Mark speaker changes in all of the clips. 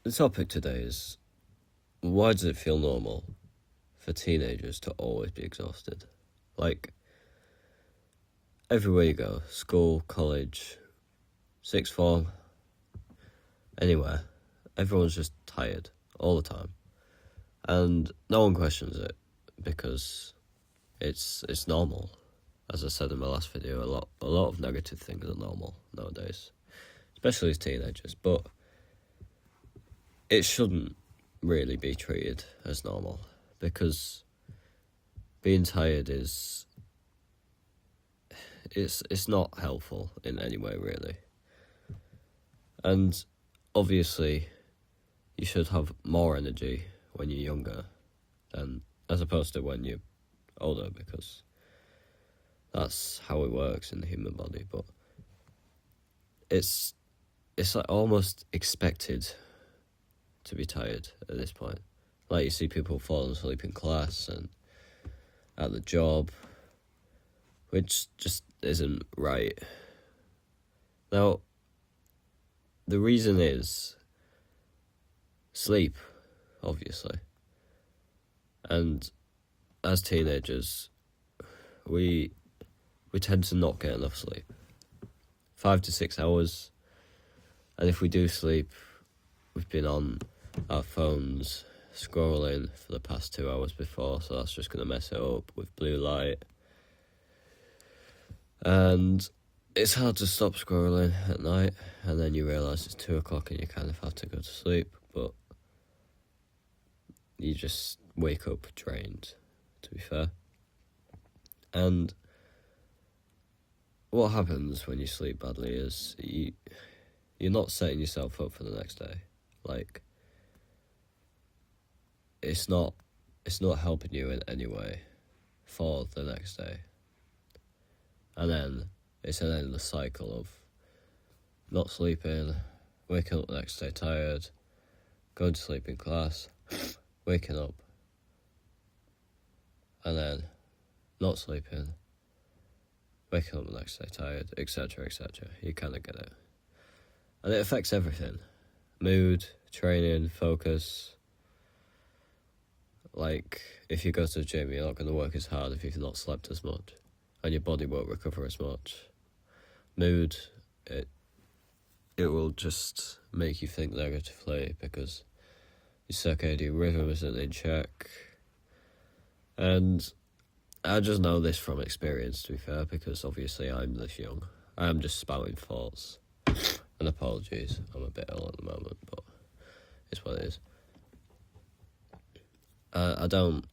Speaker 1: The topic today is, why does it feel normal for teenagers to always be exhausted? Like, everywhere you go, school, college, sixth form, anywhere, everyone's just tired all the time. And no one questions it because it's normal. As I said in my last video, a lot of negative things are normal nowadays, especially as teenagers, but it shouldn't really be treated as normal, because being tired it's not helpful in any way, really. And obviously you should have more energy when you're younger than as opposed to when you're older, because that's how it works in the human body. But it's like almost expected to be tired at this point. Like, you see people falling asleep in class and at the job, which just isn't right. Now, the reason is sleep, obviously. And as teenagers, we tend to not get enough sleep. 5 to 6 hours. And if we do sleep, we've been on our phones scrolling for the past 2 hours before, so that's just going to mess it up with blue light. And it's hard to stop scrolling at night, and then you realise it's 2 o'clock and you kind of have to go to sleep, but you just wake up drained, to be fair. And what happens when you sleep badly is you're not setting yourself up for the next day. Like, it's not helping you in any way for the next day. And then it's an endless cycle of not sleeping, waking up the next day tired, going to sleep in class, waking up, and then not sleeping, waking up the next day tired, etc., etc. You kind of get it. And it affects everything. Mood, training, focus. Like, if you go to the gym, you're not going to work as hard if you've not slept as much, and your body won't recover as much. Mood, it will just make you think negatively because your circadian rhythm isn't in check. And I just know this from experience, to be fair, because obviously I'm this young. I'm just spouting thoughts. And apologies, I'm a bit ill at the moment, but it's what it is. I don't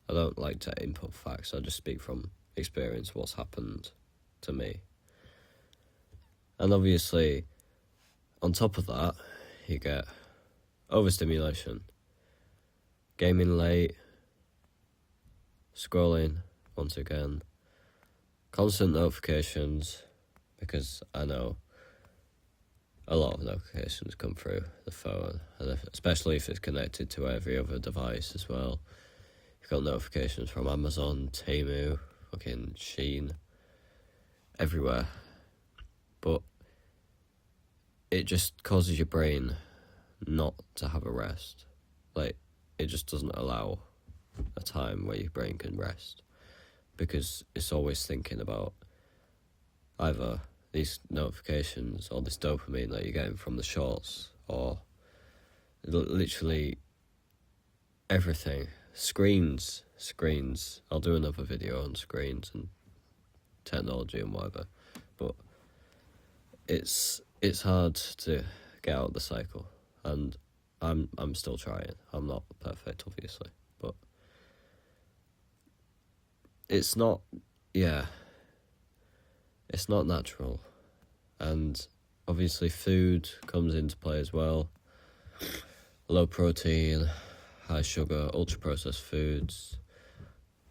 Speaker 1: like to input facts. I just speak from experience, what's happened to me. And obviously, on top of that, you get overstimulation, gaming late, scrolling once again, constant notifications, because I know a lot of notifications come through the phone, and especially if it's connected to every other device as well. You've got notifications from Amazon, Temu, fucking Shein, everywhere. But it just causes your brain not to have a rest. Like, it just doesn't allow a time where your brain can rest, because it's always thinking about either these notifications or this dopamine that you're getting from the shorts, or literally everything. Screens. I'll do another video on screens and technology and whatever, but it's hard to get out of the cycle, and I'm still trying. I'm not perfect, obviously, but it's not natural. And obviously food comes into play as well. Low protein, high sugar, ultra processed foods,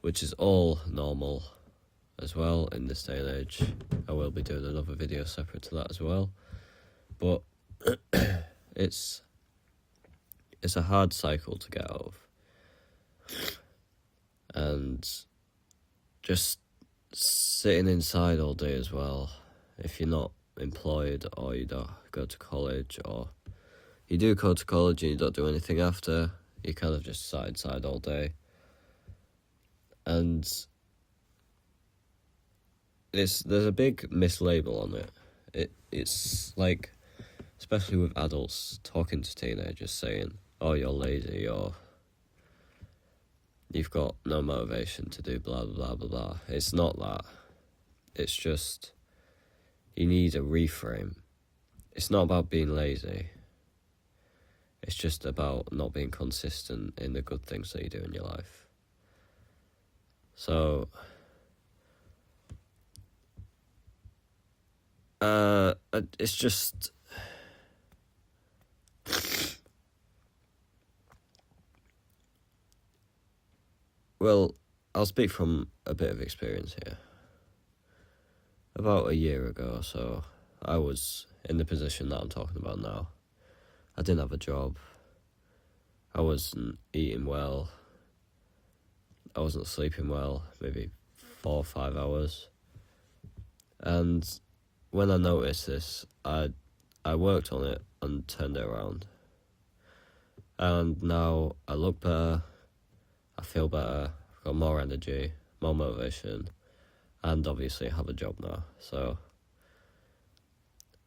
Speaker 1: which is all normal as well in this day and age. I will be doing another video separate to that as well. But it's a hard cycle to get out of. And just sitting inside all day as well, if you're not employed or you don't go to college or you do go to college and you don't do anything after, you kind of just sat inside all day. And there's a big mislabel on it. It's like, especially with adults talking to teenagers, saying, "Oh, you're lazy," or "You've got no motivation to do blah blah blah blah." It's not that. It's just you need a reframe. It's not about being lazy. It's just about not being consistent in the good things that you do in your life. So, it's just... Well, I'll speak from a bit of experience here. About a year ago or so, I was in the position that I'm talking about now. I didn't have a job. I wasn't eating well. I wasn't sleeping well, maybe 4 or 5 hours. And when I noticed this, I worked on it and turned it around. And now I look better, I feel better, I've got more energy, more motivation, and obviously I have a job now. So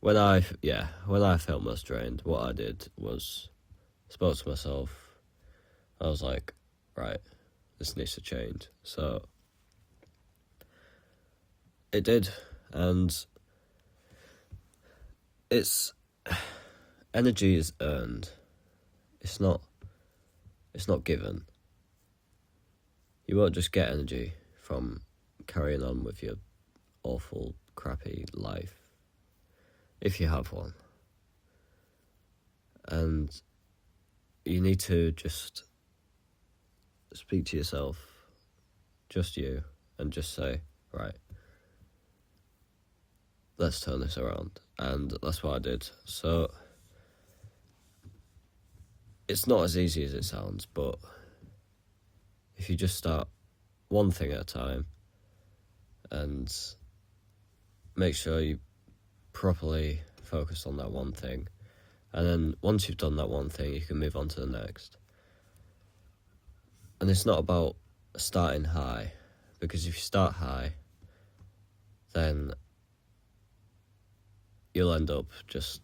Speaker 1: when I felt most drained, what I did was spoke to myself. I was like, right, this needs to change. So it did, and it's energy is earned. It's not given. You won't just get energy from carrying on with your awful, crappy life, if you have one. And you need to just speak to yourself, just you, and just say, right, let's turn this around. And that's what I did. So it's not as easy as it sounds, but if you just start one thing at a time and make sure you properly focus on that one thing, and then once you've done that one thing, you can move on to the next. And it's not about starting high, because if you start high, then you'll end up just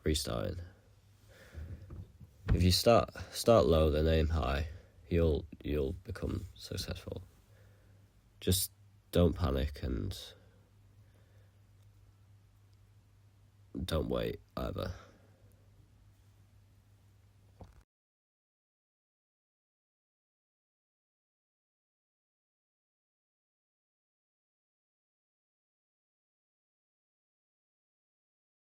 Speaker 1: restarting. If you start low, then aim high, you'll become successful. Just don't panic and don't wait either.